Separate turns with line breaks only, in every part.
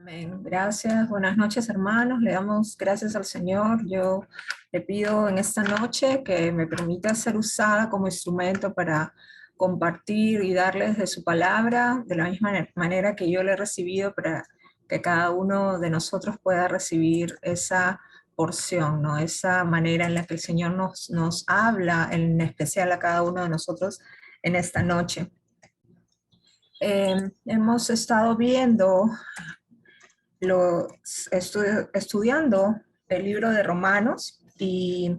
Amén. Gracias. Buenas noches, hermanos. Le damos gracias al Señor. Yo le pido en esta noche que me permita ser usada como instrumento para compartir y darles de su palabra de la misma manera que yo le he recibido, para que cada uno de nosotros pueda recibir esa porción, ¿no? Esa manera en la que el Señor nos habla, en especial a cada uno de nosotros en esta noche. Hemos estado viendo estudiando el libro de Romanos, y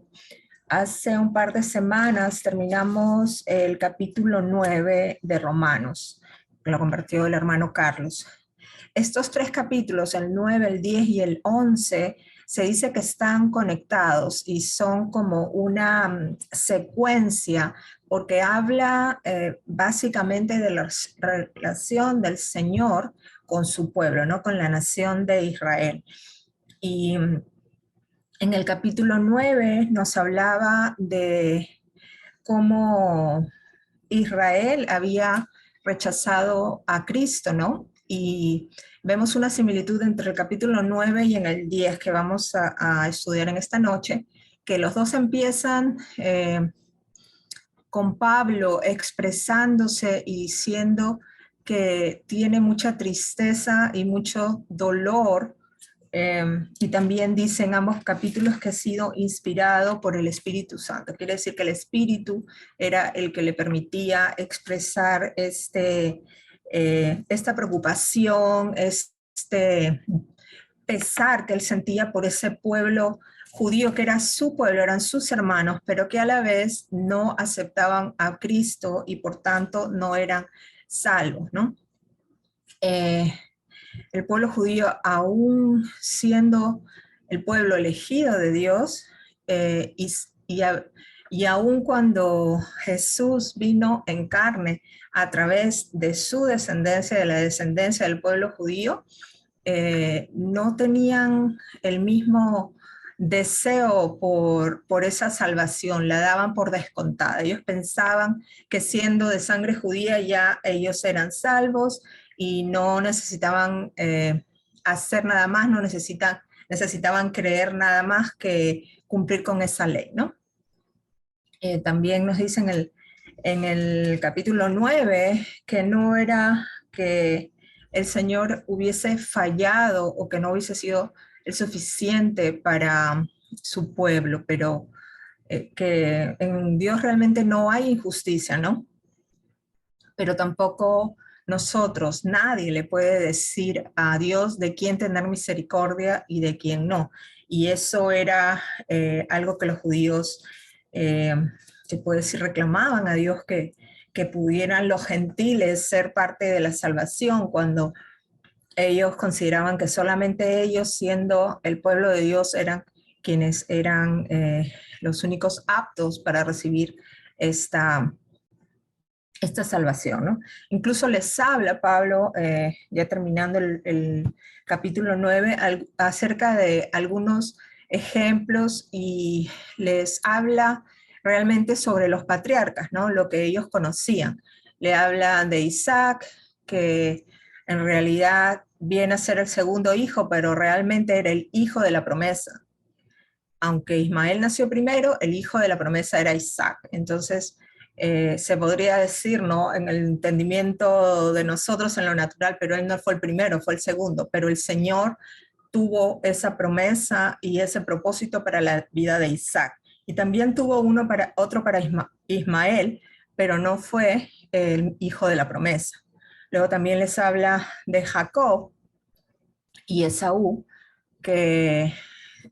hace un par de semanas terminamos el capítulo 9 de Romanos, que lo compartió el hermano Carlos. Estos tres capítulos, el 9, el 10 y el 11, se dice que están conectados y son como una secuencia, porque habla básicamente de la relación del Señor con su pueblo, ¿no? Con la nación de Israel. Y en el capítulo 9 nos hablaba de cómo Israel había rechazado a Cristo, ¿no? Y vemos una similitud entre el capítulo 9 y en el 10 que vamos a estudiar en esta noche, que los dos empiezan con Pablo expresándose y diciendo que tiene mucha tristeza y mucho dolor, y también dice en ambos capítulos que ha sido inspirado por el Espíritu Santo. Quiere decir que el Espíritu era el que le permitía expresar esta preocupación, este pesar que él sentía por ese pueblo judío que era su pueblo, eran sus hermanos, pero que a la vez no aceptaban a Cristo y por tanto no eran salvos, ¿no? El pueblo judío, aún siendo el pueblo elegido de Dios, y aún cuando Jesús vino en carne a través de su descendencia, de la descendencia del pueblo judío, no tenían el mismo deseo por esa salvación, la daban por descontada. Ellos pensaban que siendo de sangre judía ya ellos eran salvos y no necesitaban hacer nada más, no necesitaban creer nada más que cumplir con esa ley, ¿no? También nos dicen en el capítulo 9 que no era que el Señor hubiese fallado o que no hubiese sido el suficiente para su pueblo, pero que en Dios realmente no hay injusticia, ¿no? Pero tampoco nosotros, nadie le puede decir a Dios de quién tener misericordia y de quién no. Y eso era algo que los judíos, se puede decir, reclamaban a Dios, que pudieran los gentiles ser parte de la salvación, cuando ellos consideraban que solamente ellos, siendo el pueblo de Dios, eran quienes eran los únicos aptos para recibir esta salvación, ¿no? Incluso les habla Pablo, ya terminando el capítulo 9, acerca de algunos ejemplos, y les habla realmente sobre los patriarcas, ¿no? Lo que ellos conocían. Le habla de Isaac, que en realidad viene a ser el segundo hijo, pero realmente era el hijo de la promesa. Aunque Ismael nació primero, el hijo de la promesa era Isaac. Entonces, se podría decir, ¿no?, en el entendimiento de nosotros en lo natural, pero él no fue el primero, fue el segundo, pero el Señor tuvo esa promesa y ese propósito para la vida de Isaac. Y también tuvo otro para Ismael, pero no fue el hijo de la promesa. Luego también les habla de Jacob y Esaú, que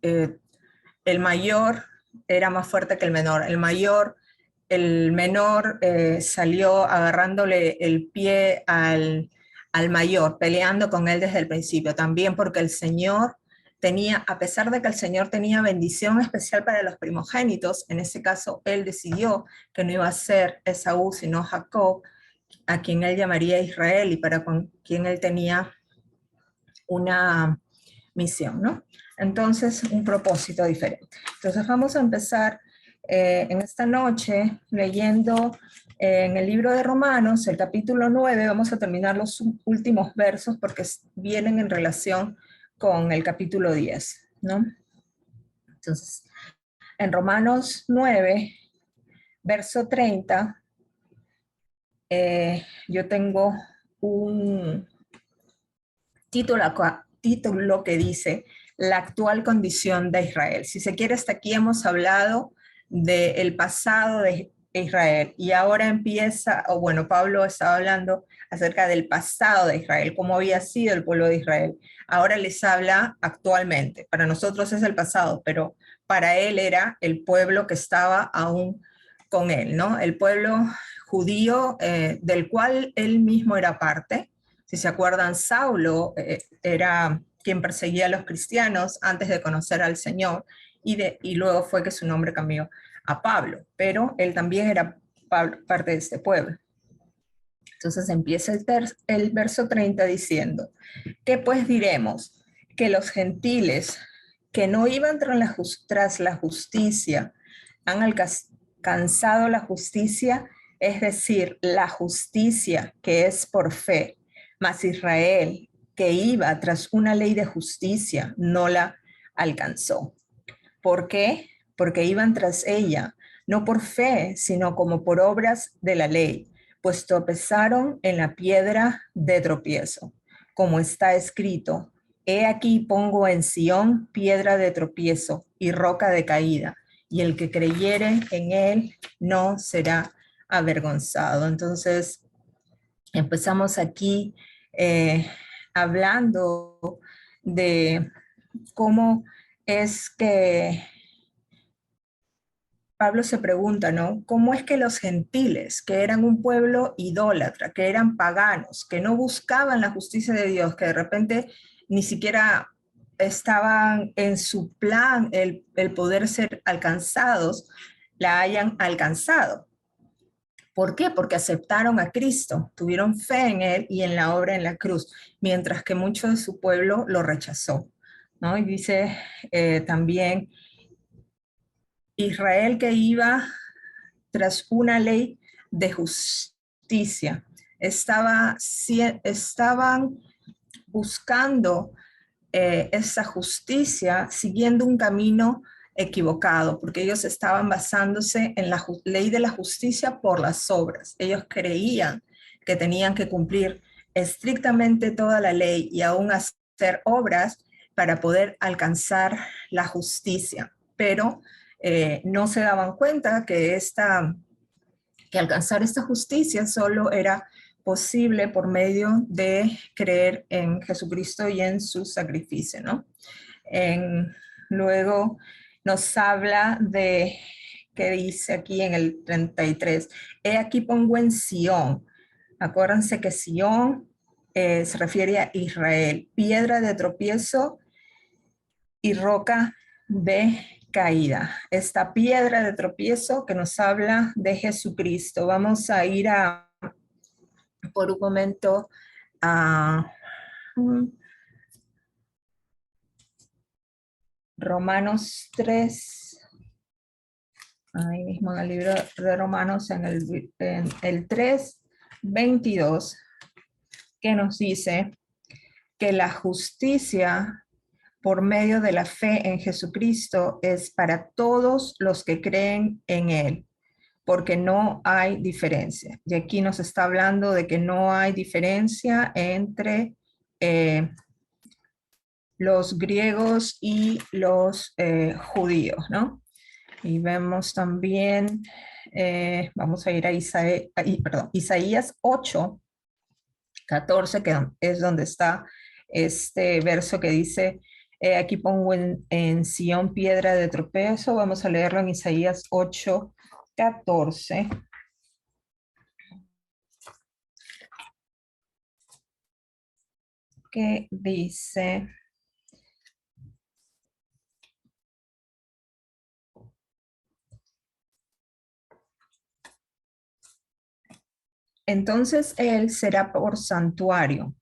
el mayor era más fuerte que el menor. El menor salió agarrándole el pie al mayor, peleando con él desde el principio, también porque el Señor tenía, a pesar de que el Señor tenía bendición especial para los primogénitos, en ese caso él decidió que no iba a ser Esaú, sino Jacob, a quien él llamaría Israel y para quien él tenía una misión, ¿no? Entonces, un propósito diferente. Entonces, vamos a empezar en esta noche leyendo En el libro de Romanos, el capítulo 9, vamos a terminar los últimos versos porque vienen en relación con el capítulo 10, ¿no? Entonces, en Romanos 9, verso 30, yo tengo un título que dice la actual condición de Israel. Si se quiere, hasta aquí hemos hablado del pasado de Israel y ahora empieza, o bueno, Pablo estaba hablando acerca del pasado de Israel, cómo había sido el pueblo de Israel. Ahora les habla actualmente. Para nosotros es el pasado, pero para él era el pueblo que estaba aún con él, ¿no? El pueblo judío del cual él mismo era parte. Si se acuerdan, Saulo era quien perseguía a los cristianos antes de conocer al Señor y luego fue que su nombre cambió a Pablo, pero él también era parte de este pueblo. Entonces empieza el verso 30 diciendo, ¿qué pues diremos? Que los gentiles que no iban tras la justicia han alcanzado la justicia, es decir, la justicia que es por fe, mas Israel que iba tras una ley de justicia no la alcanzó. ¿Por qué? Porque iban tras ella, no por fe, sino como por obras de la ley, pues tropezaron en la piedra de tropiezo, como está escrito, he aquí pongo en Sión piedra de tropiezo y roca de caída, y el que creyere en él no será avergonzado. Entonces, empezamos aquí hablando de cómo es que Pablo se pregunta, ¿no? ¿Cómo es que los gentiles, que eran un pueblo idólatra, que eran paganos, que no buscaban la justicia de Dios, que de repente ni siquiera estaban en su plan el poder ser alcanzados, la hayan alcanzado? ¿Por qué? Porque aceptaron a Cristo, tuvieron fe en Él y en la obra en la cruz, mientras que mucho de su pueblo lo rechazó, ¿no? Y dice también, Israel que iba tras una ley de justicia. Estaban buscando esa justicia siguiendo un camino equivocado, porque ellos estaban basándose en la ley de la justicia por las obras. Ellos creían que tenían que cumplir estrictamente toda la ley y aún hacer obras para poder alcanzar la justicia, pero no se daban cuenta que alcanzar esta justicia solo era posible por medio de creer en Jesucristo y en su sacrificio, ¿no? Luego nos habla de, que dice aquí en el 33, he aquí pongo en Sión. Acuérdense que Sión se refiere a Israel, piedra de tropiezo y roca de caída. Esta piedra de tropiezo que nos habla de Jesucristo. Vamos a ir por un momento a Romanos 3, ahí mismo en el libro de Romanos, en el 3, 22, que nos dice que la justicia por medio de la fe en Jesucristo es para todos los que creen en Él, porque no hay diferencia. Y aquí nos está hablando de que no hay diferencia entre los griegos y los judíos, ¿no? Y vemos también, vamos a ir a Isaías 8, 14, que es donde está este verso que dice, aquí pongo en Sión piedra de tropiezo. Vamos a leerlo en Isaías 8, 14. Que dice, entonces él será por santuario,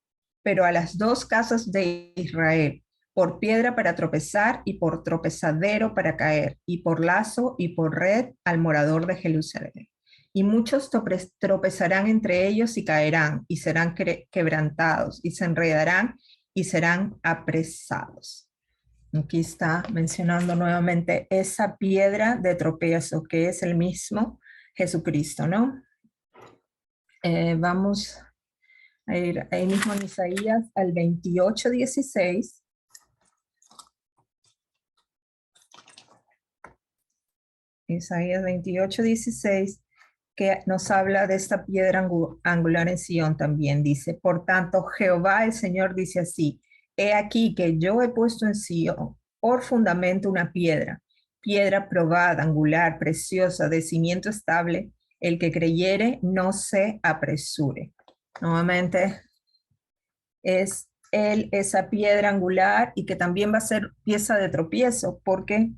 pero a las dos casas de Israel, por piedra para tropezar y por tropezadero para caer, y por lazo y por red al morador de Jerusalén. y muchos tropezarán entre ellos y caerán, y serán quebrantados, y se enredarán y serán apresados. Aquí está mencionando nuevamente esa piedra de tropiezo, que es el mismo Jesucristo, ¿no? Vamos a ir ahí mismo en Isaías al 28:16. Isaías 28:16, que nos habla de esta piedra angular en Sion también. Dice, por tanto, Jehová el Señor dice así, he aquí que yo he puesto en Sion por fundamento una piedra, piedra probada, angular, preciosa, de cimiento estable, el que creyere no se apresure. Nuevamente es él esa piedra angular y que también va a ser pieza de tropiezo, porque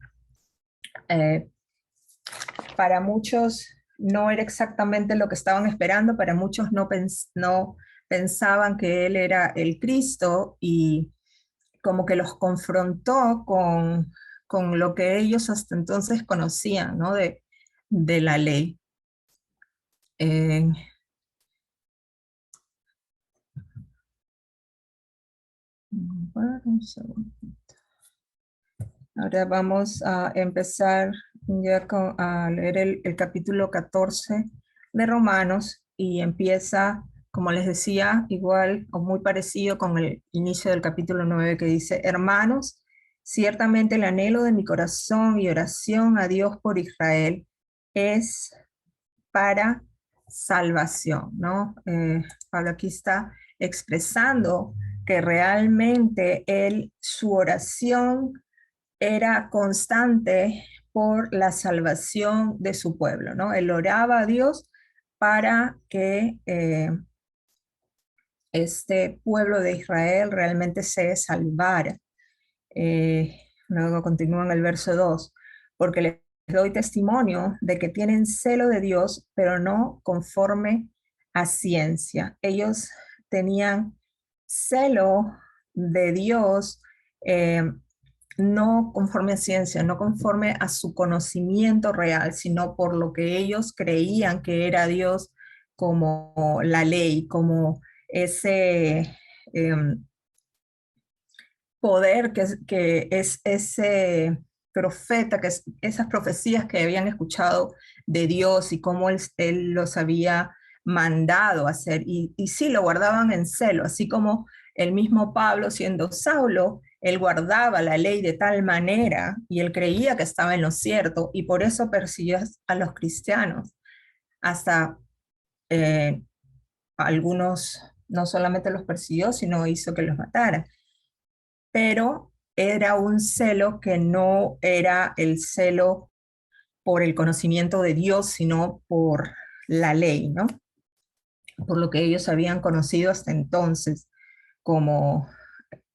para muchos no era exactamente lo que estaban esperando, para muchos no pensaban que él era el Cristo, y como que los confrontó con lo que ellos hasta entonces conocían, ¿no? De la ley. Un segundo. Ahora vamos a empezar ya a leer el capítulo 14 de Romanos, y empieza, como les decía, igual o muy parecido con el inicio del capítulo 9, que dice, hermanos, ciertamente el anhelo de mi corazón y oración a Dios por Israel es para salvación, ¿no? Pablo aquí está expresando que realmente su oración era constante por la salvación de su pueblo, ¿no? Él oraba a Dios para que este pueblo de Israel realmente se salvara. Luego continúa en el verso 2, porque les doy testimonio de que tienen celo de Dios, pero no conforme a ciencia. Ellos tenían celo de Dios, no conforme a ciencia, no conforme a su conocimiento real, sino por lo que ellos creían que era Dios, como la ley, como ese poder que es ese profeta, esas profecías que habían escuchado de Dios y cómo él los había mandado a hacer. Y sí, lo guardaban en celo, así como el mismo Pablo, siendo Saulo, él guardaba la ley de tal manera y él creía que estaba en lo cierto, y por eso persiguió a los cristianos. Hasta algunos no solamente los persiguió, sino hizo que los matara. Pero era un celo que no era el celo por el conocimiento de Dios, sino por la ley, ¿no? Por lo que ellos habían conocido hasta entonces, como,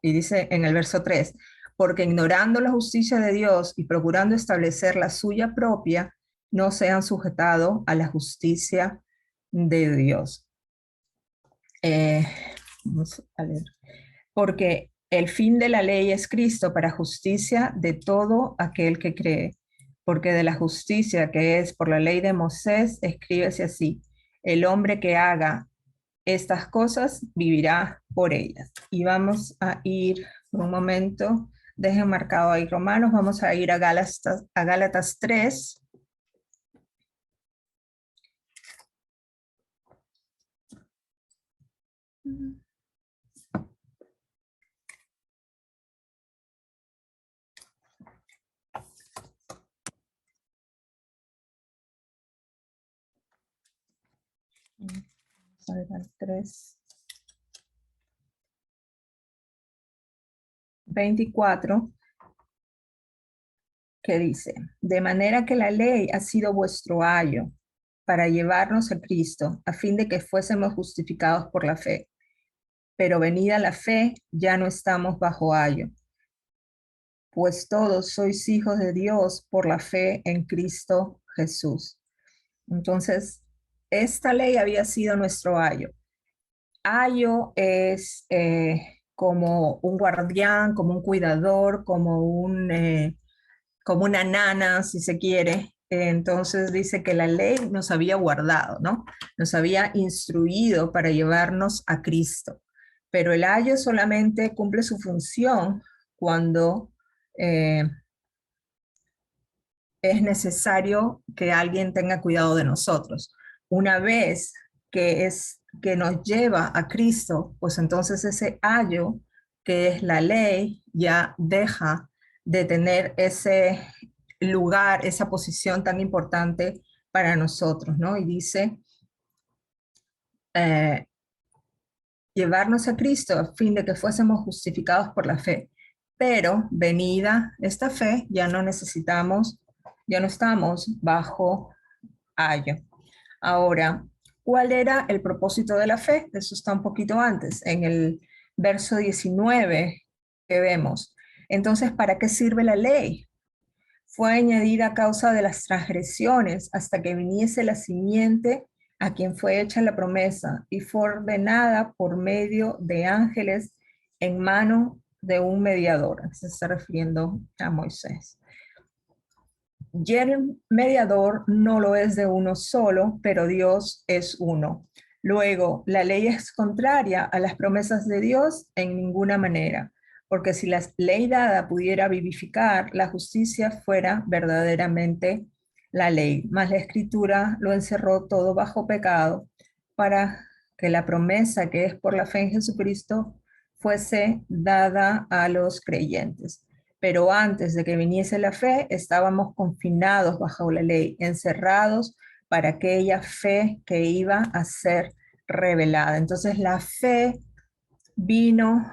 y dice en el verso 3, porque ignorando la justicia de Dios y procurando establecer la suya propia, no se han sujetado a la justicia de Dios. Vamos a leer. Porque el fin de la ley es Cristo para justicia de todo aquel que cree. Porque de la justicia que es por la ley de Moisés, escríbese así, el hombre que haga estas cosas vivirá por ellas. Y vamos a ir por un momento, dejen marcado ahí Romanos, vamos a ir a Gálatas 3. Vamos a ver al 3. 24, que dice, de manera que la ley ha sido vuestro ayo para llevarnos a Cristo, a fin de que fuésemos justificados por la fe. Pero venida la fe, ya no estamos bajo ayo, pues todos sois hijos de Dios por la fe en Cristo Jesús. Entonces, esta ley había sido nuestro ayo. Ayo es como un guardián, como un cuidador, como una nana, si se quiere, entonces dice que la ley nos había guardado, ¿no? Nos había instruido para llevarnos a Cristo. Pero el ayo solamente cumple su función cuando es necesario que alguien tenga cuidado de nosotros. Una vez que nos lleva a Cristo, pues entonces ese ayo, que es la ley, ya deja de tener ese lugar, esa posición tan importante para nosotros, ¿no? Y dice, eh, llevarnos a Cristo a fin de que fuésemos justificados por la fe. Pero venida esta fe, ya no necesitamos, ya no estamos bajo ayo. Ahora, ¿cuál era el propósito de la fe? Eso está un poquito antes, en el verso 19 que vemos. Entonces, ¿para qué sirve la ley? Fue añadida a causa de las transgresiones hasta que viniese la simiente a quien fue hecha la promesa y fue ordenada por medio de ángeles en mano de un mediador. Se está refiriendo a Moisés. Y el mediador no lo es de uno solo, pero Dios es uno. Luego, la ley es contraria a las promesas de Dios en ninguna manera, porque si la ley dada pudiera vivificar, la justicia fuera verdaderamente la ley. Mas la escritura lo encerró todo bajo pecado para que la promesa que es por la fe en Jesucristo fuese dada a los creyentes. Pero antes de que viniese la fe, estábamos confinados bajo la ley, encerrados para aquella fe que iba a ser revelada. Entonces la fe vino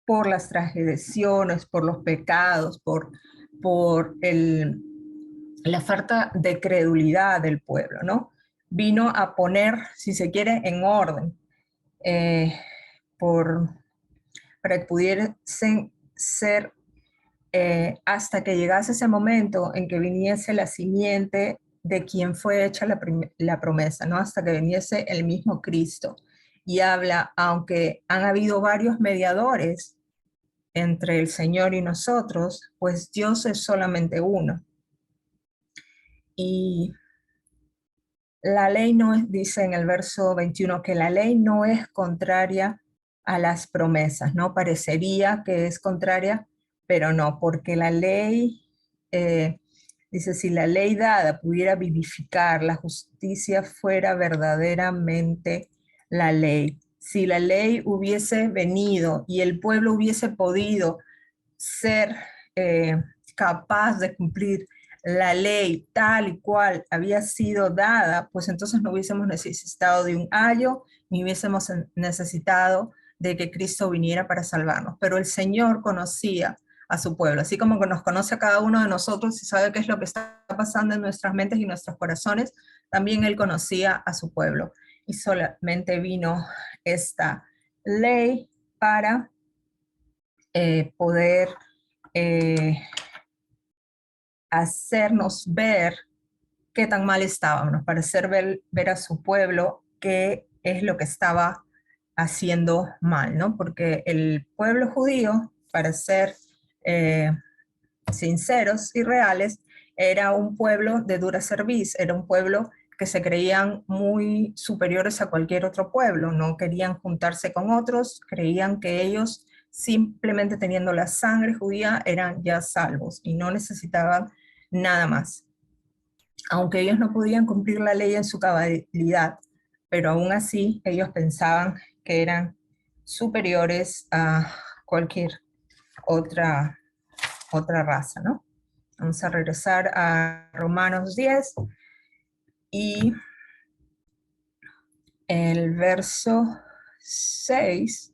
por las transgresiones, por los pecados, por la falta de credulidad del pueblo, ¿no? Vino a poner, si se quiere, en orden, eh, por, para que pudiesen ser hasta que llegase ese momento en que viniese la simiente de quien fue hecha la promesa, ¿no? Hasta que viniese el mismo Cristo. Y habla, aunque han habido varios mediadores entre el Señor y nosotros, pues Dios es solamente uno. Y la ley no es, dice en el verso 21, que la ley no es contraria a las promesas, ¿no? Parecería que es contraria, pero no, porque la ley, dice, si la ley dada pudiera vivificar, la justicia fuera verdaderamente la ley. Si la ley hubiese venido y el pueblo hubiese podido ser capaz de cumplir la ley tal y cual había sido dada, pues entonces no hubiésemos necesitado de un ayo, ni hubiésemos necesitado de que Cristo viniera para salvarnos. Pero el Señor conocía a su pueblo, así como que nos conoce a cada uno de nosotros y sabe qué es lo que está pasando en nuestras mentes y nuestros corazones, también Él conocía a su pueblo. Y solamente vino esta ley para poder hacernos ver qué tan mal estábamos, para hacer ver a su pueblo qué es lo que estaba haciendo mal, ¿no? Porque el pueblo judío, para ser sinceros y reales, era un pueblo de dura cerviz, era un pueblo que se creían muy superiores a cualquier otro pueblo, no querían juntarse con otros, creían que ellos simplemente teniendo la sangre judía eran ya salvos y no necesitaban nada más. Aunque ellos no podían cumplir la ley en su cabalidad, pero aún así ellos pensaban que eran superiores a cualquier otra raza, ¿no? Vamos a regresar a Romanos 10 y el verso 6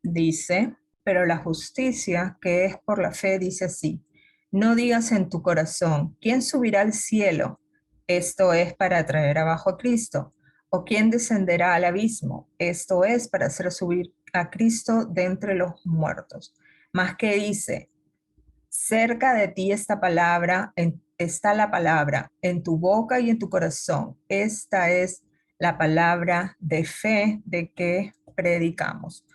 dice, pero la justicia que es por la fe dice así, no digas en tu corazón, ¿quién subirá al cielo? Esto es para traer abajo a Cristo. ¿O quién descenderá al abismo? Esto es para hacer subir a Cristo de entre los muertos. Más que dice, cerca de ti esta palabra, está la palabra en tu boca y en tu corazón. Esta es la palabra de fe de que predicamos.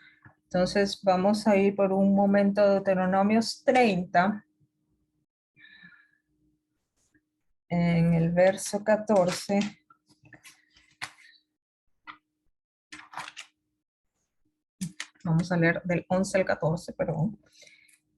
Entonces vamos a ir por un momento a Deuteronomios 30. en el verso 14, vamos a leer del 11 al 14, perdón,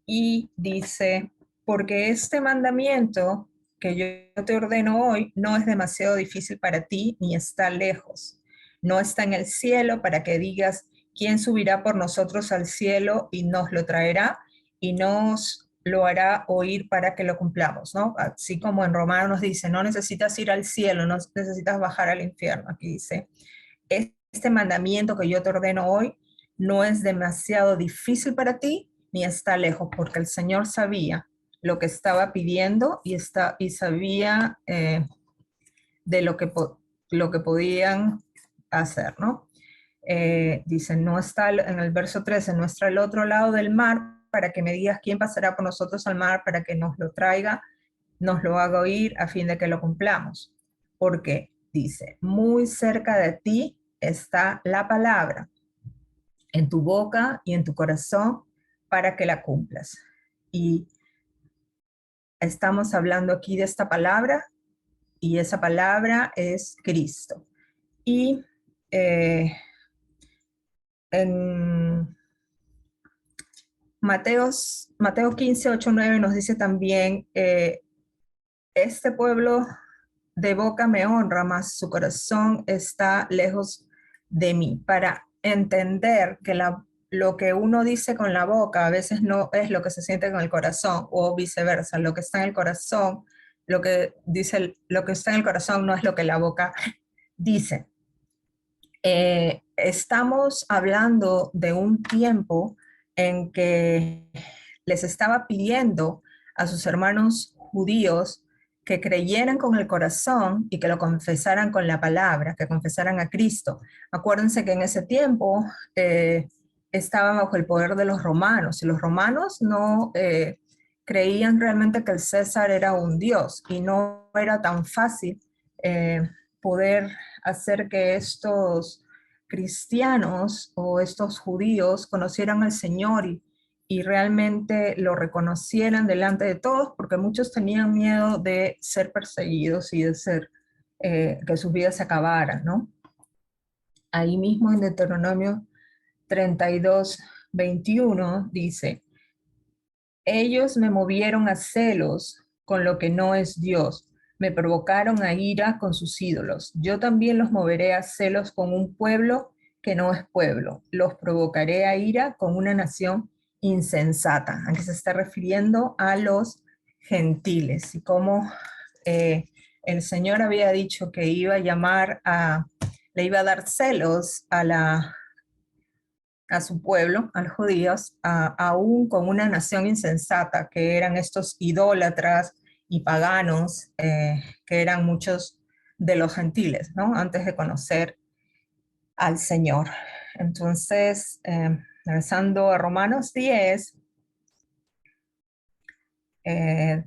y dice, porque este mandamiento que yo te ordeno hoy no es demasiado difícil para ti ni está lejos. No está en el cielo para que digas, ¿quién subirá por nosotros al cielo y nos lo traerá y nos lo hará oír para que lo cumplamos? ¿No? Así como en Romanos nos dice, no necesitas ir al cielo, no necesitas bajar al infierno. Aquí dice, este mandamiento que yo te ordeno hoy no es demasiado difícil para ti ni está lejos, porque el Señor sabía lo que estaba pidiendo y sabía de lo que podían hacer, ¿no? Dice, no está en el verso 13, no está al otro lado del mar para que me digas quién pasará por nosotros al mar para que nos lo traiga, nos lo haga oír a fin de que lo cumplamos. Porque dice, muy cerca de ti está la palabra, en tu boca y en tu corazón, para que la cumplas. Y estamos hablando aquí de esta palabra, y esa palabra es Cristo. Y en Mateo 15, 8, 9 nos dice también, este pueblo de boca me honra, mas su corazón está lejos de mí. Para entender que lo que uno dice con la boca a veces no es lo que se siente con el corazón, o viceversa, lo que está en el corazón, lo que está en el corazón no es lo que la boca dice. Estamos hablando de un tiempo en que les estaba pidiendo a sus hermanos judíos que creyeran con el corazón y que lo confesaran con la palabra, que confesaran a Cristo. Acuérdense que en ese tiempo estaban bajo el poder de los romanos, y los romanos no creían realmente que el César era un dios, y no era tan fácil poder hacer que estos cristianos o estos judíos conocieran al Señor y realmente lo reconocieran delante de todos, porque muchos tenían miedo de ser perseguidos y de que sus vidas se acabaran, ¿no? Ahí mismo en Deuteronomio 32, 21 dice, ellos me movieron a celos con lo que no es Dios, me provocaron a ira con sus ídolos. Yo también los moveré a celos con un pueblo que no es pueblo. Los provocaré a ira con una nación insensata. Aquí se está refiriendo a los gentiles y cómo el Señor había dicho que iba a le iba a dar celos a su pueblo, a los judíos, aún con una nación insensata, que eran estos idólatras y paganos, que eran muchos de los gentiles, ¿no? Antes de conocer al Señor. Entonces, regresando a Romanos 10, eh,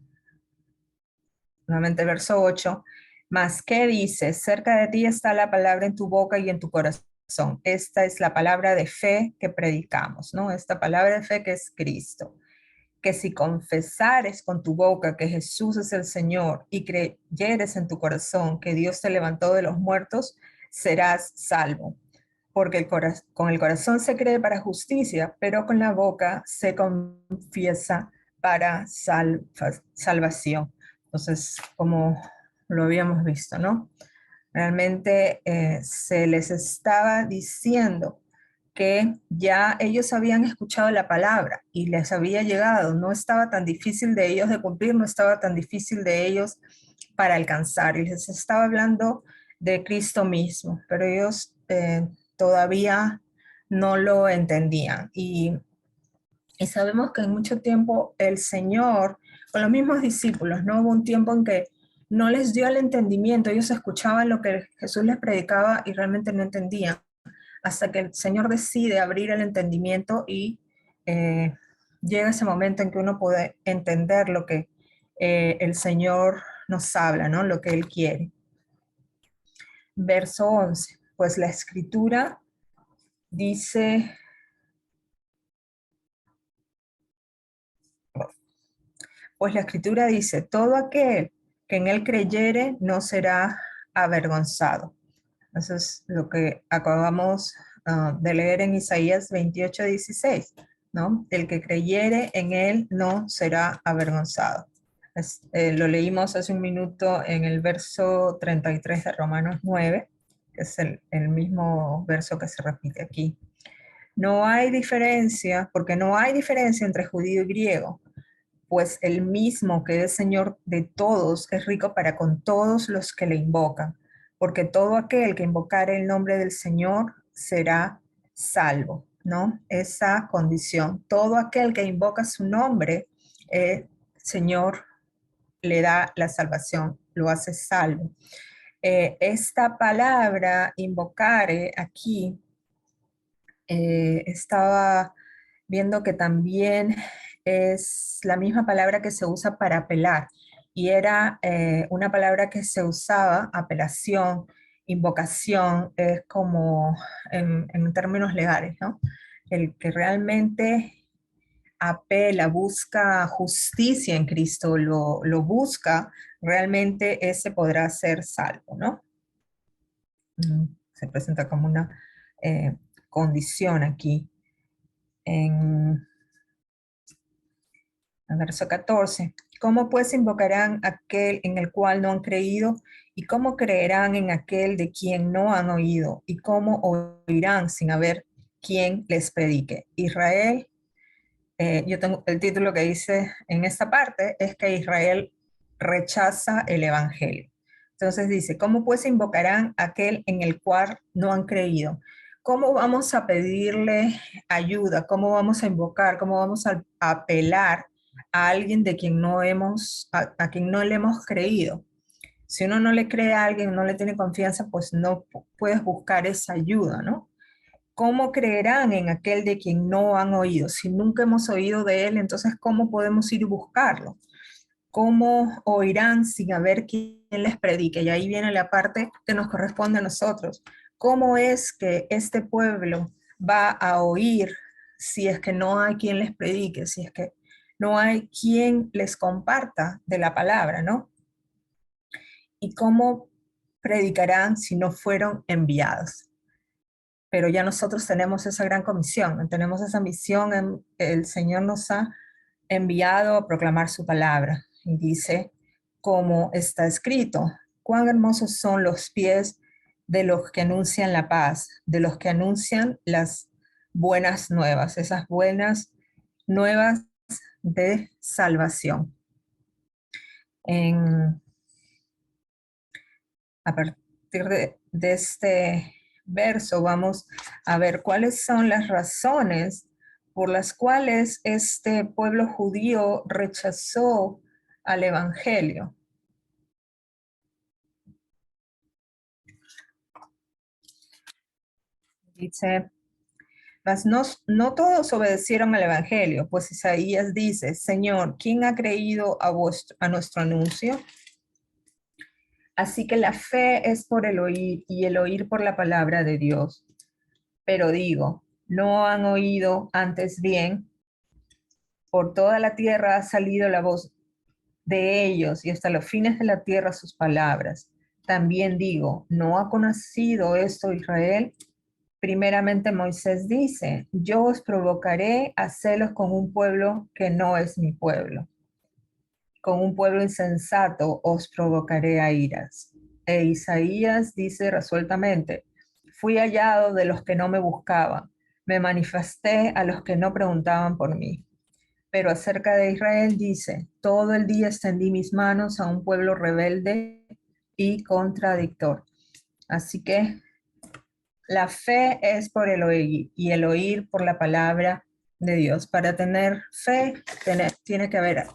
nuevamente verso 8, mas ¿qué dice? Cerca de ti está la palabra en tu boca y en tu corazón. Esta es la palabra de fe que predicamos, ¿no? Esta palabra de fe que es Cristo. Que si confesares con tu boca que Jesús es el Señor y creyeres en tu corazón que Dios te levantó de los muertos, serás salvo. Porque con el corazón se cree para justicia, pero con la boca se confiesa para salvación. Entonces, como lo habíamos visto, ¿no? Realmente se les estaba diciendo que ya ellos habían escuchado la palabra y les había llegado, no estaba tan difícil de ellos de cumplir, no estaba tan difícil de ellos para alcanzar. Y les estaba hablando de Cristo mismo, pero ellos todavía no lo entendían. Y sabemos que en mucho tiempo el Señor, con los mismos discípulos, ¿no? Hubo un tiempo en que no les dio el entendimiento, ellos escuchaban lo que Jesús les predicaba y realmente no entendían, hasta que el Señor decide abrir el entendimiento y eh, llega ese momento en que uno puede entender lo que el Señor nos habla, ¿no? Lo que Él quiere. Verso 11, pues la escritura dice, pues la escritura dice, todo aquel que en él creyere no será avergonzado. Eso es lo que acabamos de leer en Isaías 28:16, ¿no? El que creyere en él no será avergonzado. Lo leímos hace un minuto en el verso 33 de Romanos 9, que es el mismo verso que se repite aquí. No hay diferencia, porque no hay diferencia entre judío y griego, pues el mismo que es Señor de todos es rico para con todos los que le invocan, porque todo aquel que invocare el nombre del Señor será salvo, ¿no? Esa condición, todo aquel que invoca su nombre, Señor le da la salvación, lo hace salvo. Esta palabra invocare aquí, estaba viendo que también es la misma palabra que se usa para apelar, y era una palabra que se usaba, apelación, invocación, es como en términos legales, ¿no? El que realmente apela, busca justicia en Cristo, lo busca, realmente ese podrá ser salvo, ¿no? Se presenta como una condición aquí en el verso 14. ¿Cómo pues invocarán aquel en el cual no han creído? ¿Y cómo creerán en aquel de quien no han oído? ¿Y cómo oirán sin haber quien les predique? Israel, yo tengo el título que dice en esta parte, es que Israel rechaza el evangelio. Entonces dice, ¿cómo pues invocarán aquel en el cual no han creído? ¿Cómo vamos a pedirle ayuda? ¿Cómo vamos a invocar? ¿Cómo vamos a apelar a alguien de quien no hemos, a quien no le hemos creído? Si uno no le cree a alguien, no le tiene confianza, pues no puedes buscar esa ayuda, ¿no? ¿Cómo creerán en aquel de quien no han oído? Si nunca hemos oído de él, entonces ¿cómo podemos ir a buscarlo? ¿Cómo oirán sin haber quien les predique? Y ahí viene la parte que nos corresponde a nosotros. ¿Cómo es que este pueblo va a oír si es que no hay quien les predique, si es que no hay quien les comparta de la palabra, ¿no? ¿Y cómo predicarán si no fueron enviados? Pero ya nosotros tenemos esa gran comisión, tenemos esa misión, el Señor nos ha enviado a proclamar su palabra. Y dice, como está escrito, cuán hermosos son los pies de los que anuncian la paz, de los que anuncian las buenas nuevas, esas buenas nuevas de salvación. A partir de este verso vamos a ver cuáles son las razones por las cuales este pueblo judío rechazó al evangelio. Dice, mas no todos obedecieron al evangelio, pues Isaías dice, Señor, ¿quién ha creído a nuestro anuncio? Así que la fe es por el oír y el oír por la palabra de Dios. Pero digo, ¿no han oído antes bien? Por toda la tierra ha salido la voz de ellos y hasta los fines de la tierra sus palabras. También digo, ¿no ha conocido esto Israel? Primeramente Moisés dice, yo os provocaré a celos con un pueblo que no es mi pueblo. Con un pueblo insensato os provocaré a iras. E Isaías dice resueltamente, fui hallado de los que no me buscaban, me manifesté a los que no preguntaban por mí. Pero acerca de Israel dice, todo el día extendí mis manos a un pueblo rebelde y contradictor. Así que la fe es por el oír y el oír por la palabra de Dios. Para tener fe, tiene que haber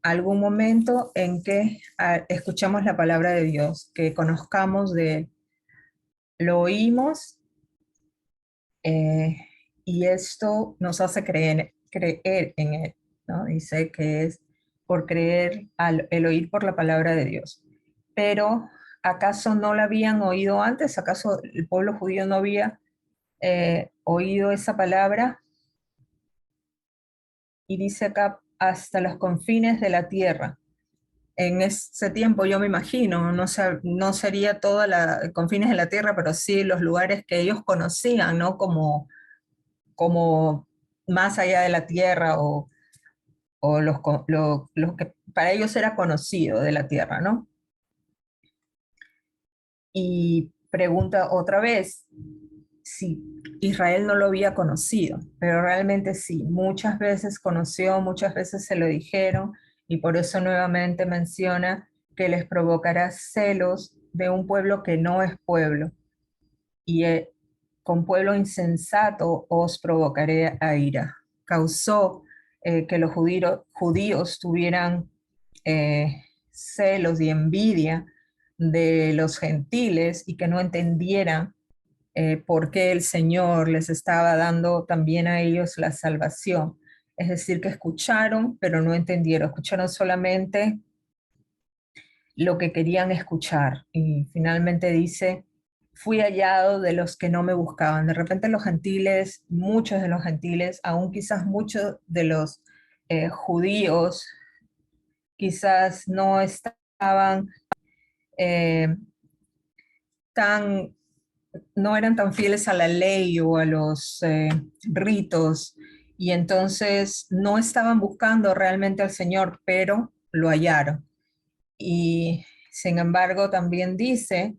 algún momento en que escuchamos la palabra de Dios, que conozcamos de Él. Lo oímos y esto nos hace creer en Él, ¿no? Dice que es por creer el oír por la palabra de Dios. Pero, ¿acaso no la habían oído antes? ¿Acaso el pueblo judío no había oído esa palabra? Y dice acá, hasta los confines de la tierra. en ese tiempo yo me imagino, no, no sería toda la confines de la tierra, pero sí los lugares que ellos conocían, ¿no? Como más allá de la tierra o los que para ellos era conocido de la tierra, ¿no? Y pregunta otra vez si Israel no lo había conocido, pero realmente sí, muchas veces conoció, muchas veces se lo dijeron, y por eso nuevamente menciona que les provocará celos de un pueblo que no es pueblo, y con pueblo insensato os provocaré a ira. Causó que los judíos tuvieran celos y envidia de los gentiles y que no entendieran por qué el Señor les estaba dando también a ellos la salvación. Es decir, que escucharon, pero no entendieron. Escucharon solamente lo que querían escuchar. Y finalmente dice, fui hallado de los que no me buscaban. De repente los gentiles, muchos de los gentiles, aún quizás muchos de los judíos, quizás no estaban eh, tan, no eran tan fieles a la ley o a los ritos, y entonces no estaban buscando realmente al Señor, pero lo hallaron. Y sin embargo, también dice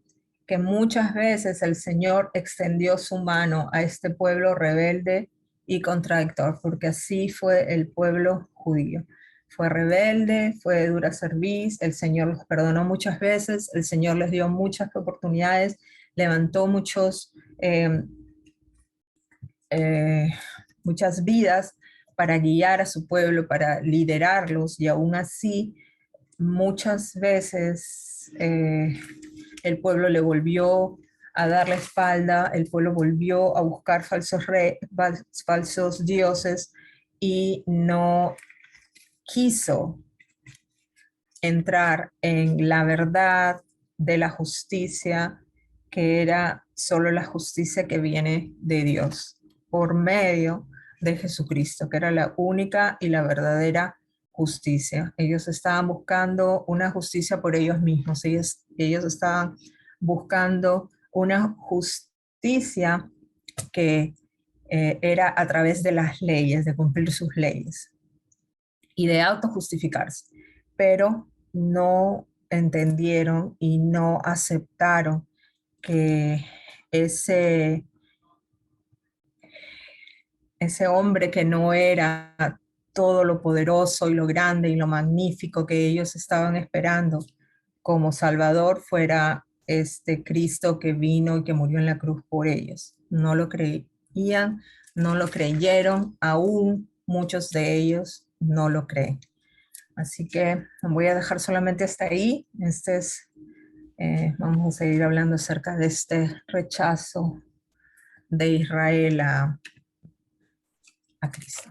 que muchas veces el Señor extendió su mano a este pueblo rebelde y contradictor, porque así fue el pueblo judío. Fue rebelde, fue de dura cerviz, el Señor los perdonó muchas veces, el Señor les dio muchas oportunidades, levantó eh, eh, muchas vidas para guiar a su pueblo, para liderarlos, y aún así muchas veces el pueblo le volvió a dar la espalda, el pueblo volvió a buscar falsos dioses y no quiso entrar en la verdad de la justicia, que era solo la justicia que viene de Dios, por medio de Jesucristo, que era la única y la verdadera justicia. Ellos estaban buscando una justicia por ellos mismos, ellos estaban buscando una justicia que era a través de las leyes, de cumplir sus leyes y de autojustificarse, pero no entendieron y no aceptaron que ese, ese hombre que no era todo lo poderoso y lo grande y lo magnífico que ellos estaban esperando como Salvador fuera este Cristo que vino y que murió en la cruz por ellos. No lo creían, no lo creyeron, aún muchos de ellos no lo creen. Así que voy a dejar solamente hasta ahí. Vamos a seguir hablando acerca de este rechazo de Israel a Cristo.